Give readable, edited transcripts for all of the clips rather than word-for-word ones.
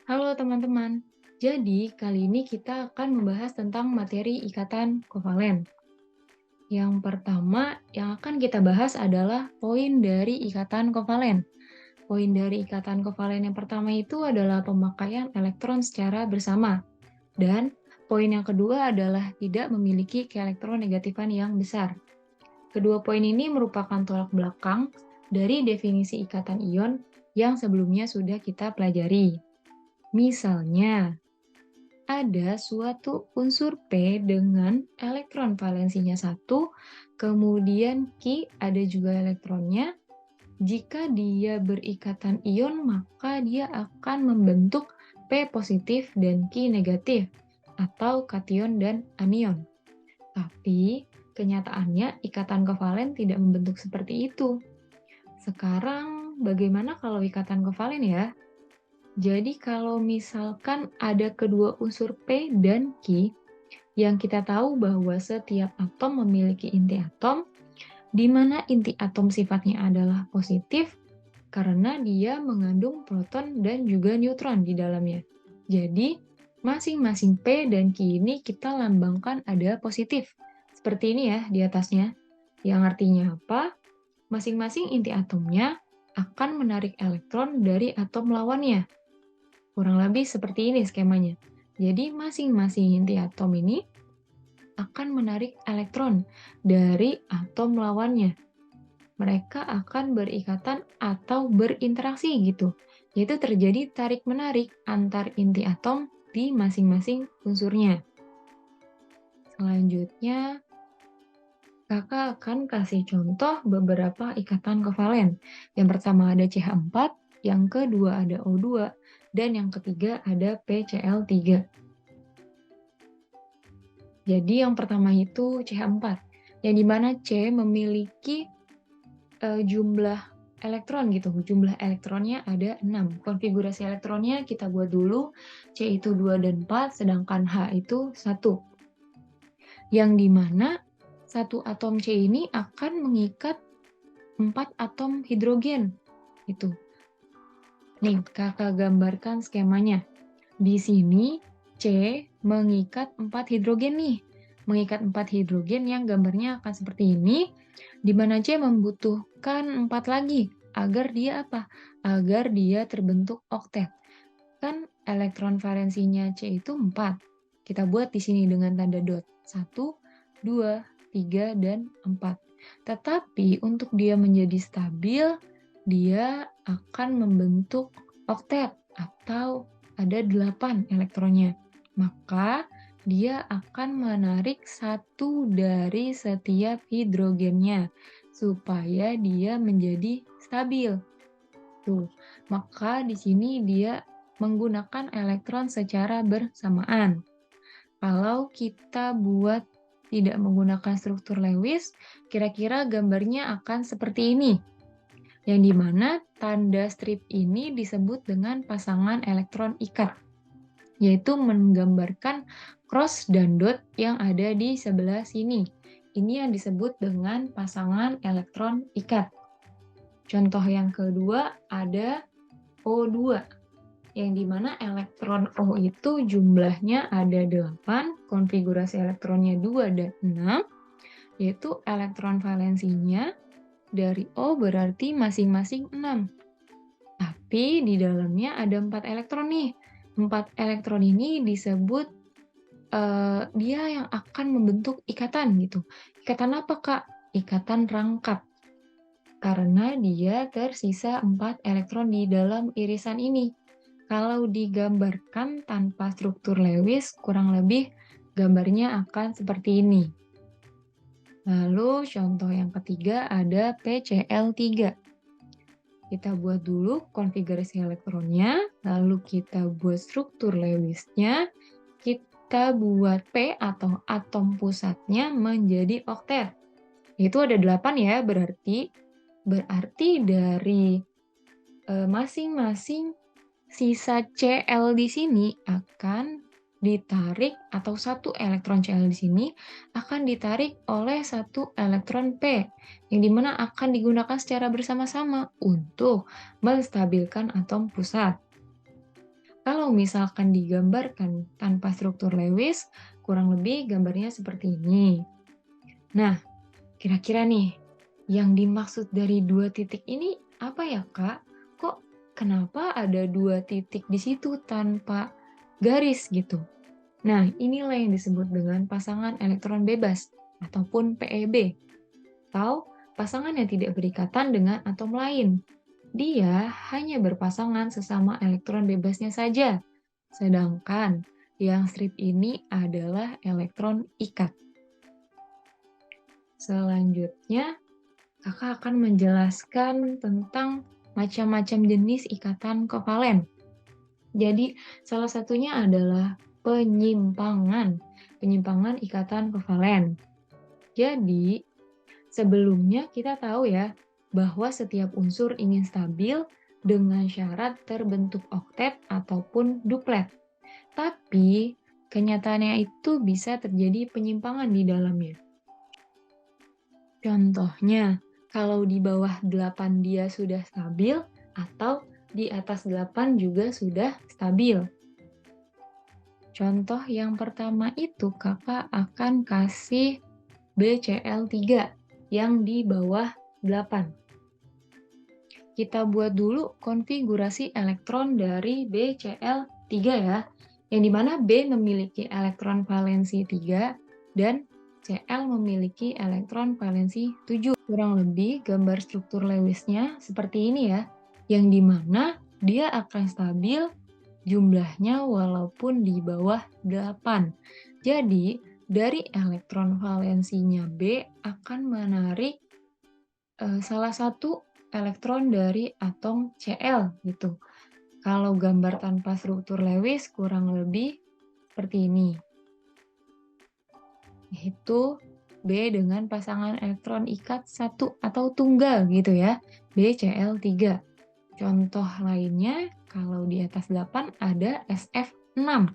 Halo teman-teman, jadi kali ini kita akan membahas tentang materi ikatan kovalen. Yang pertama yang akan kita bahas adalah poin dari ikatan kovalen. Poin dari ikatan kovalen yang pertama itu adalah pemakaian elektron secara bersama. Dan poin yang kedua adalah tidak memiliki keelektronegatifan yang besar. Kedua poin ini merupakan tolak belakang dari definisi ikatan ion yang sebelumnya sudah kita pelajari. Misalnya, ada suatu unsur P dengan elektron valensinya satu, kemudian Ki ada juga elektronnya. Jika dia berikatan ion, maka dia akan membentuk P positif dan Ki negatif, atau kation dan anion. Tapi, kenyataannya ikatan kovalen tidak membentuk seperti itu. Sekarang, bagaimana kalau ikatan kovalen ya? Jadi kalau misalkan ada kedua unsur P dan Q, yang kita tahu bahwa setiap atom memiliki inti atom, di mana inti atom sifatnya adalah positif karena dia mengandung proton dan juga neutron di dalamnya. Jadi, masing-masing P dan Q ini kita lambangkan ada positif. Seperti ini ya di atasnya. Yang artinya apa? Masing-masing inti atomnya akan menarik elektron dari atom lawannya. Kurang lebih seperti ini skemanya. Jadi masing-masing inti atom ini akan menarik elektron dari atom lawannya. Mereka akan berikatan atau berinteraksi gitu. Yaitu terjadi tarik-menarik antar inti atom di masing-masing unsurnya. Selanjutnya, Kakak akan kasih contoh beberapa ikatan kovalen. Yang pertama ada CH4, yang kedua ada O2, dan yang ketiga ada PCl3. Jadi yang pertama itu CH4, yang dimana C memiliki jumlah elektron gitu, jumlah elektronnya ada 6. Konfigurasi elektronnya kita buat dulu, C itu 2 dan 4, sedangkan H itu 1. Yang dimana satu atom C ini akan mengikat 4 atom hidrogen. Itu. Nih, kakak gambarkan skemanya. Di sini C mengikat 4 hidrogen nih. Mengikat 4 hidrogen yang gambarnya akan seperti ini, di mana C membutuhkan 4 lagi agar dia apa? Agar dia terbentuk oktet. Kan elektron valensinya C itu 4. Kita buat di sini dengan tanda dot. 1, 2, 3, dan 4. Tetapi untuk dia menjadi stabil, dia akan membentuk oktet atau ada 8 elektronnya. Maka dia akan menarik satu dari setiap hidrogennya supaya dia menjadi stabil. Tuh, maka di sini dia menggunakan elektron secara bersamaan. Kalau kita buat tidak menggunakan struktur Lewis, kira-kira gambarnya akan seperti ini. Yang dimana tanda strip ini disebut dengan pasangan elektron ikat, yaitu menggambarkan cross dan dot yang ada di sebelah sini. Ini yang disebut dengan pasangan elektron ikat. Contoh yang kedua ada O2, yang dimana elektron O itu jumlahnya ada 8, konfigurasi elektronnya 2 dan 6, yaitu elektron valensinya dari O berarti masing-masing 6. Tapi di dalamnya ada 4 elektron nih. 4 elektron ini disebut dia yang akan membentuk ikatan gitu. Ikatan apa, Kak? Ikatan rangkap. Karena dia tersisa 4 elektron di dalam irisan ini. Kalau digambarkan tanpa struktur Lewis, kurang lebih gambarnya akan seperti ini. Lalu contoh yang ketiga ada PCl3. Kita buat dulu konfigurasi elektronnya, lalu kita buat struktur Lewisnya, kita buat P atau atom pusatnya menjadi oktet. Itu ada 8 ya, berarti dari masing-masing sisa Cl di sini akan ditarik, atau satu elektron Cl di sini akan ditarik oleh satu elektron P, yang dimana akan digunakan secara bersama-sama untuk menstabilkan atom pusat. Kalau misalkan digambarkan tanpa struktur Lewis, kurang lebih gambarnya seperti ini. Nah, kira-kira nih, yang dimaksud dari dua titik ini apa ya, Kak? Kok kenapa ada dua titik di situ tanpa garis gitu? Nah, inilah yang disebut dengan pasangan elektron bebas ataupun PEB, atau pasangan yang tidak berikatan dengan atom lain. Dia hanya berpasangan sesama elektron bebasnya saja. Sedangkan yang strip ini adalah elektron ikat. Selanjutnya, Kakak akan menjelaskan tentang macam-macam jenis ikatan kovalen. Jadi, salah satunya adalah penyimpangan. Penyimpangan ikatan kovalen. Jadi, sebelumnya kita tahu ya, bahwa setiap unsur ingin stabil dengan syarat terbentuk oktet ataupun duplet. Tapi, kenyataannya itu bisa terjadi penyimpangan di dalamnya. Contohnya, kalau di bawah 8 dia sudah stabil, atau di atas 8 juga sudah stabil. Contoh yang pertama itu kakak akan kasih BCl3 yang di bawah 8. Kita buat dulu konfigurasi elektron dari BCl3 ya, yang dimana B memiliki elektron valensi 3 dan Cl memiliki elektron valensi 7. Kurang lebih gambar struktur Lewisnya seperti ini ya, yang dimana dia akan stabil jumlahnya walaupun di bawah 8. Jadi, dari elektron valensinya B akan menarik salah satu elektron dari atom Cl gitu. Kalau gambar tanpa struktur Lewis kurang lebih seperti ini. Yaitu B dengan pasangan elektron ikat satu atau tunggal gitu ya, BCl3. Contoh lainnya, kalau di atas 8 ada SF6.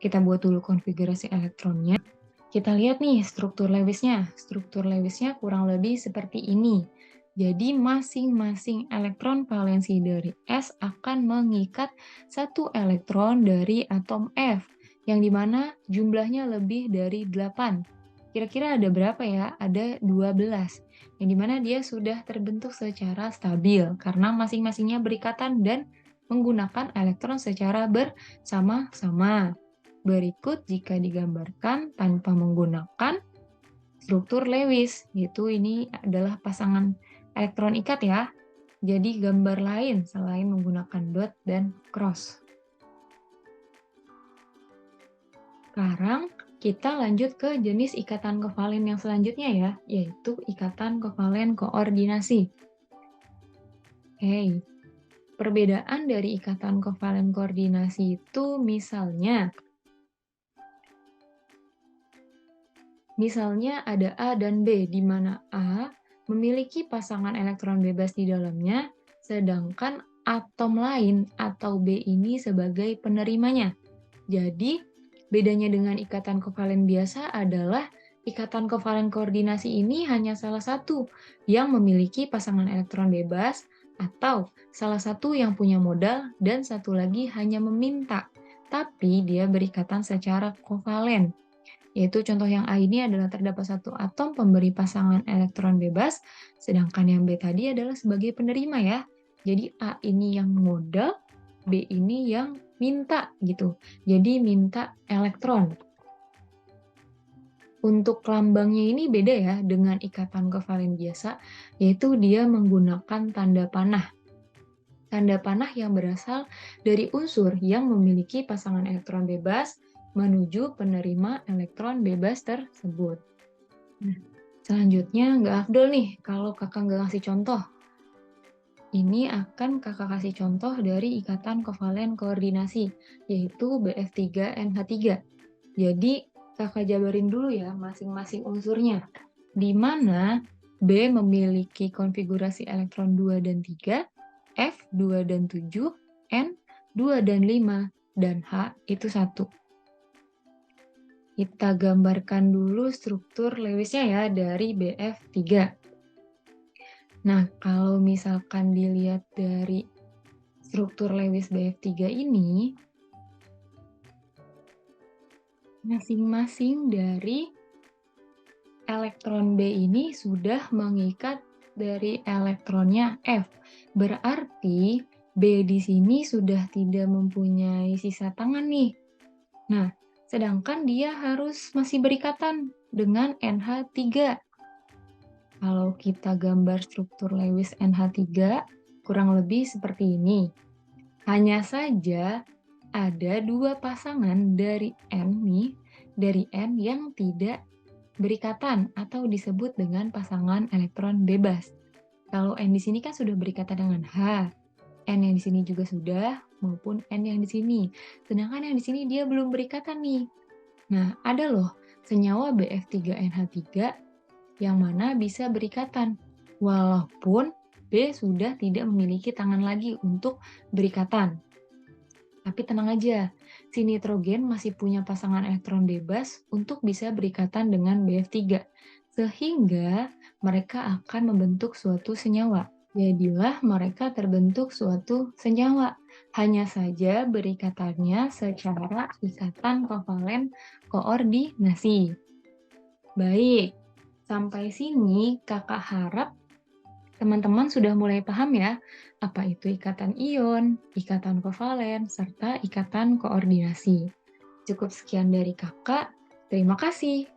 Kita buat dulu konfigurasi elektronnya. Kita lihat nih struktur Lewisnya. Struktur Lewisnya kurang lebih seperti ini. Jadi masing-masing elektron valensi dari S akan mengikat satu elektron dari atom F, yang dimana jumlahnya lebih dari 8. Kira-kira ada berapa ya? Ada 12. Yang dimana dia sudah terbentuk secara stabil, karena masing-masingnya berikatan dan menggunakan elektron secara bersama-sama. Berikut jika digambarkan tanpa menggunakan struktur Lewis, yaitu ini adalah pasangan elektron ikat ya. Jadi gambar lain selain menggunakan dot dan cross. Sekarang kita lanjut ke jenis ikatan kovalen yang selanjutnya ya, yaitu ikatan kovalen koordinasi. Oke, perbedaan dari ikatan kovalen koordinasi itu misalnya ada A dan B, di mana A memiliki pasangan elektron bebas di dalamnya, sedangkan atom lain atau B ini sebagai penerimanya. Jadi, bedanya dengan ikatan kovalen biasa adalah ikatan kovalen koordinasi ini hanya salah satu yang memiliki pasangan elektron bebas, atau salah satu yang punya modal dan satu lagi hanya meminta, tapi dia berikatan secara kovalen. Yaitu contoh yang A ini adalah terdapat satu atom pemberi pasangan elektron bebas, sedangkan yang B tadi adalah sebagai penerima ya. Jadi A ini yang modal, B ini yang minta gitu. Jadi minta elektron. Untuk lambangnya ini beda ya dengan ikatan kovalen biasa, yaitu dia menggunakan tanda panah. Tanda panah yang berasal dari unsur yang memiliki pasangan elektron bebas menuju penerima elektron bebas tersebut. Nah, selanjutnya nggak afdol nih kalau kakak nggak ngasih contoh. Ini akan kakak kasih contoh dari ikatan kovalen koordinasi, yaitu BF3NH3. Jadi, kakak jabarin dulu ya masing-masing unsurnya. Di mana B memiliki konfigurasi elektron 2 dan 3, F 2 dan 7, N 2 dan 5, dan H itu 1. Kita gambarkan dulu struktur Lewisnya ya dari BF3. Nah, kalau misalkan dilihat dari struktur Lewis BF3 ini, masing-masing dari elektron B ini sudah mengikat dari elektronnya F. Berarti B di sini sudah tidak mempunyai sisa tangan nih. Nah, sedangkan dia harus masih berikatan dengan NH3. Kalau kita gambar struktur Lewis NH3, kurang lebih seperti ini. Hanya saja ada dua pasangan dari N nih, dari N yang tidak berikatan atau disebut dengan pasangan elektron bebas. Kalau N di sini kan sudah berikatan dengan H, N yang di sini juga sudah, maupun N yang di sini. Sedangkan yang di sini dia belum berikatan nih. Nah, ada loh senyawa BF3NH3 yang mana bisa berikatan, walaupun B sudah tidak memiliki tangan lagi untuk berikatan. Tapi tenang aja, si nitrogen masih punya pasangan elektron bebas untuk bisa berikatan dengan BF3, sehingga mereka akan membentuk suatu senyawa. Jadilah mereka terbentuk suatu senyawa. Hanya saja berikatannya secara ikatan kovalen koordinasi. Baik, sampai sini kakak harap teman-teman sudah mulai paham ya, apa itu ikatan ion, ikatan kovalen, serta ikatan koordinasi. Cukup sekian dari kakak, terima kasih.